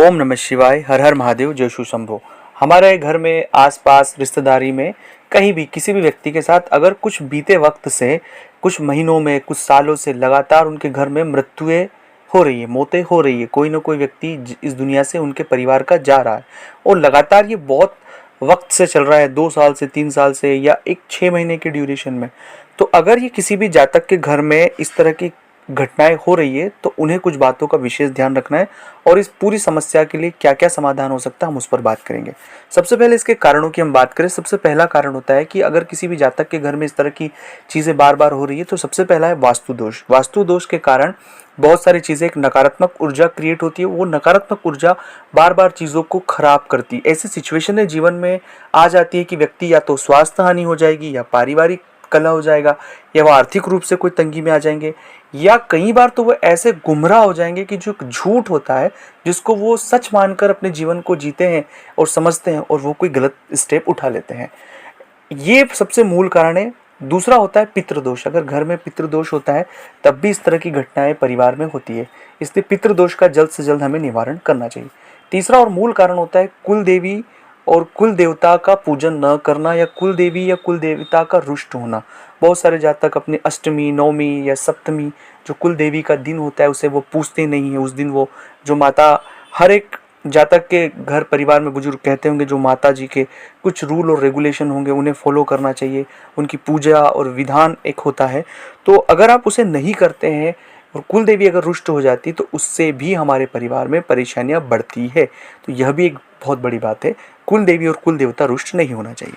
ओम नमः शिवाय। हर हर महादेव। जय शु शंभो। हमारे घर में, आसपास, रिश्तेदारी में, कहीं भी किसी भी व्यक्ति के साथ अगर कुछ बीते वक्त से, कुछ महीनों में, कुछ सालों से लगातार उनके घर में मृत्युएं हो रही है, मौतें हो रही है, कोई ना कोई व्यक्ति इस दुनिया से उनके परिवार का जा रहा है और लगातार ये बहुत वक्त से चल रहा है, 2 साल से, 3 साल से, या एक 6 महीने के ड्यूरेशन में। तो अगर ये किसी भी जातक के घर में इस तरह की घटनाएं हो रही है तो उन्हें कुछ बातों का विशेष ध्यान रखना है और इस पूरी समस्या के लिए क्या क्या समाधान हो सकता है हम उस पर बात करेंगे। सबसे पहले इसके कारणों की हम बात करें। सबसे पहला कारण होता है कि अगर किसी भी जातक के घर में इस तरह की चीज़ें बार बार हो रही है तो सबसे पहला है वास्तु दोष। वास्तु दोष के कारण बहुत सारी चीज़ें, एक नकारात्मक ऊर्जा क्रिएट होती है। वो नकारात्मक ऊर्जा बार बार चीज़ों को खराब करती है। ऐसी सिचुएशन जीवन में आ जाती है कि व्यक्ति या तो स्वास्थ्य हानि हो जाएगी, या पारिवारिक कलह हो जाएगा, या वो आर्थिक रूप से कोई तंगी में आ जाएंगे, या कई बार तो वो ऐसे गुमराह हो जाएंगे कि जो झूठ होता है जिसको वो सच मानकर अपने जीवन को जीते हैं और समझते हैं और वो कोई गलत स्टेप उठा लेते हैं। ये सबसे मूल कारण है। दूसरा होता है पितृदोष। अगर घर में पितृदोष होता है तब भी इस तरह की घटनाएं परिवार में होती है, इसलिए पितृदोष का जल्द से जल्द हमें निवारण करना चाहिए। तीसरा और मूल कारण होता है कुल देवी और कुल देवता का पूजन न करना, या कुल देवी या कुल देवता का रुष्ट होना। बहुत सारे जातक अपने अष्टमी, नवमी या सप्तमी, जो कुल देवी का दिन होता है, उसे वो पूछते नहीं है। उस दिन वो जो माता, हर एक जातक के घर परिवार में बुजुर्ग कहते होंगे जो माता जी के कुछ रूल और रेगुलेशन होंगे उन्हें फॉलो करना चाहिए। उनकी पूजा और विधान एक होता है, तो अगर आप उसे नहीं करते हैं और कुल देवी अगर रुष्ट हो जाती तो उससे भी हमारे परिवार में परेशानियां बढ़ती है। तो यह भी एक बहुत बड़ी बात है, कुल देवी और कुल देवता रुष्ट नहीं होना चाहिए।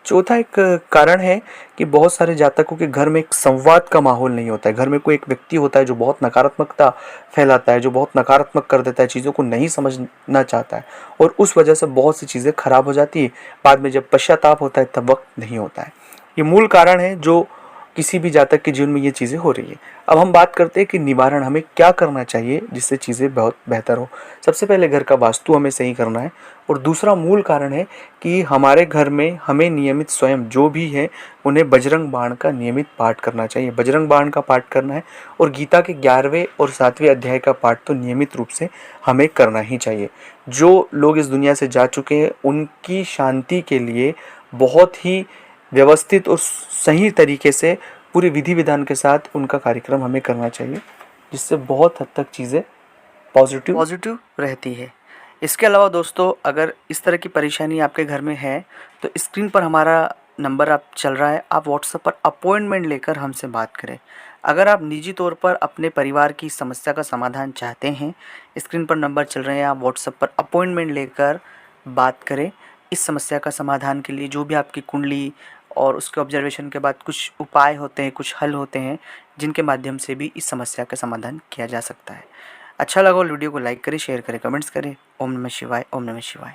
चौथा एक कारण है कि बहुत सारे जातकों के घर में एक संवाद का माहौल नहीं होता है। घर में कोई एक व्यक्ति होता है जो बहुत नकारात्मकता फैलाता है, जो बहुत नकारात्मक कर देता है, चीज़ों को नहीं समझना चाहता है, और उस वजह से बहुत सी चीज़ें खराब हो जाती है। बाद में जब पश्चाताप होता है तब वक्त नहीं होता है। ये मूल कारण है जो किसी भी जातक के जीवन में ये चीज़ें हो रही है। अब हम बात करते हैं कि निवारण हमें क्या करना चाहिए जिससे चीज़ें बहुत बेहतर हो। सबसे पहले घर का वास्तु हमें सही करना है, और दूसरा मूल कारण है कि हमारे घर में हमें नियमित स्वयं जो भी है उन्हें बजरंग बाण का नियमित पाठ करना चाहिए। बजरंग बाण का पाठ करना है, और गीता के 11वें और 7वें अध्याय का पाठ तो नियमित रूप से हमें करना ही चाहिए। जो लोग इस दुनिया से जा चुके हैं उनकी शांति के लिए बहुत ही व्यवस्थित और सही तरीके से पूरी विधि विधान के साथ उनका कार्यक्रम हमें करना चाहिए, जिससे बहुत हद तक चीज़ें पॉजिटिव रहती है। इसके अलावा दोस्तों, अगर इस तरह की परेशानी आपके घर में है तो स्क्रीन पर हमारा नंबर आप चल रहा है, आप व्हाट्सएप पर अपॉइंटमेंट लेकर हमसे बात करें। अगर आप निजी तौर पर अपने परिवार की समस्या का समाधान चाहते हैं, स्क्रीन पर नंबर चल रहे हैं, आप व्हाट्सएप पर अपॉइंटमेंट लेकर बात करें। इस समस्या का समाधान के लिए जो भी आपकी कुंडली और उसके ऑब्जर्वेशन के बाद कुछ उपाय होते हैं, कुछ हल होते हैं, जिनके माध्यम से भी इस समस्या का समाधान किया जा सकता है। अच्छा लगा वीडियो को लाइक करें, शेयर करें, कमेंट्स करें। ओम नमः शिवाय। ओम नमः शिवाय।